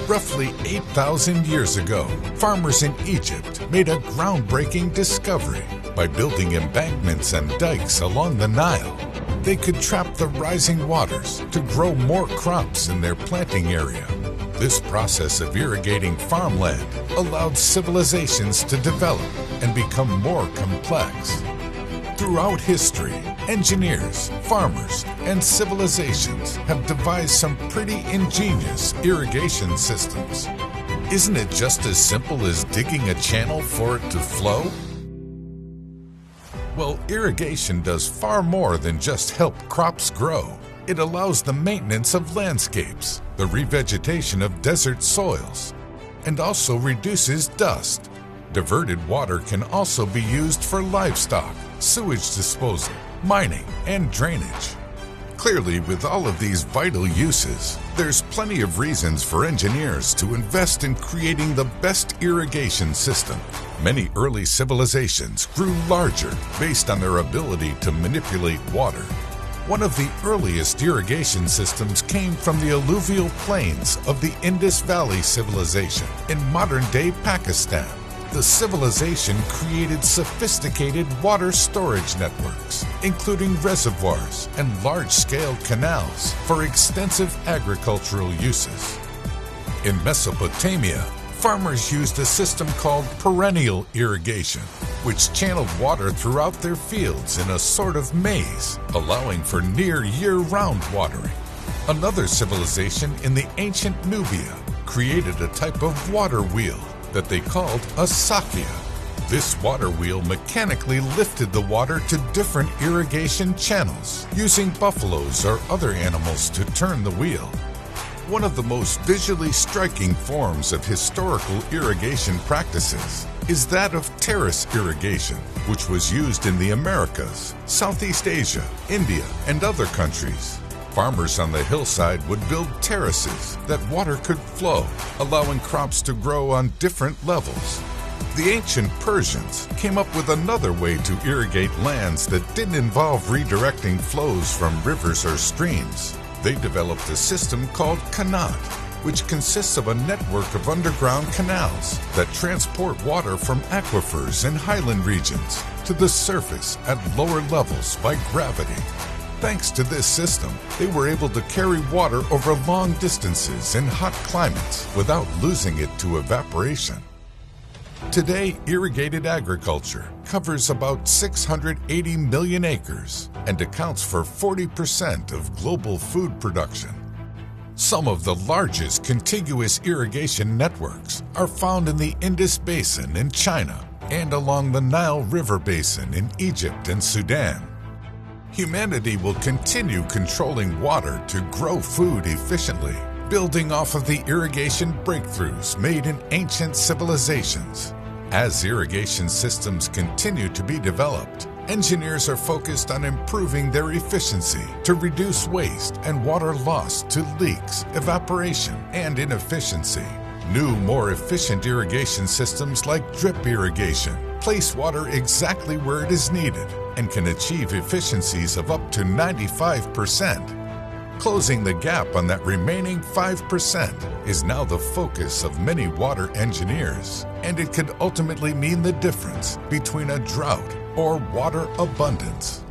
Roughly 8,000 years ago, farmers in Egypt made a groundbreaking discovery. By building embankments and dikes along the Nile, they could trap the rising waters to grow more crops in their planting area. This process of irrigating farmland allowed civilizations to develop and become more complex. Throughout history, engineers, farmers, and civilizations have devised some pretty ingenious irrigation systems. Isn't it just as simple as digging a channel for it to flow? Well, irrigation does far more than just help crops grow. It allows the maintenance of landscapes, the revegetation of desert soils, and also reduces dust. Diverted water can also be used for livestock, sewage disposal, mining, and drainage. Clearly, with all of these vital uses, there's plenty of reasons for engineers to invest in creating the best irrigation system. Many early civilizations grew larger based on their ability to manipulate water. One of the earliest irrigation systems came from the alluvial plains of the Indus Valley civilization in modern-day Pakistan. The civilization created sophisticated water storage networks, including reservoirs and large-scale canals for extensive agricultural uses. In Mesopotamia, farmers used a system called perennial irrigation, which channeled water throughout their fields in a sort of maze, allowing for near year-round watering. Another civilization in the ancient Nubia created a type of water wheel that they called a sakia. This water wheel mechanically lifted the water to different irrigation channels, using buffaloes or other animals to turn the wheel. One of the most visually striking forms of historical irrigation practices is that of terrace irrigation, which was used in the Americas, Southeast Asia, India, and other countries. Farmers on the hillside would build terraces that water could flow, allowing crops to grow on different levels. The ancient Persians came up with another way to irrigate lands that didn't involve redirecting flows from rivers or streams. They developed a system called qanat, which consists of a network of underground canals that transport water from aquifers in highland regions to the surface at lower levels by gravity. Thanks to this system, they were able to carry water over long distances in hot climates without losing it to evaporation. Today, irrigated agriculture covers about 680 million acres and accounts for 40% of global food production. Some of the largest contiguous irrigation networks are found in the Indus Basin in China and along the Nile River Basin in Egypt and Sudan. Humanity will continue controlling water to grow food efficiently, building off of the irrigation breakthroughs made in ancient civilizations. As irrigation systems continue to be developed, engineers are focused on improving their efficiency to reduce waste and water loss to leaks, evaporation, and inefficiency. New, more efficient irrigation systems like drip irrigation place water exactly where it is needed and can achieve efficiencies of up to 95%. Closing the gap on that remaining 5% is now the focus of many water engineers, and it could ultimately mean the difference between a drought or water abundance.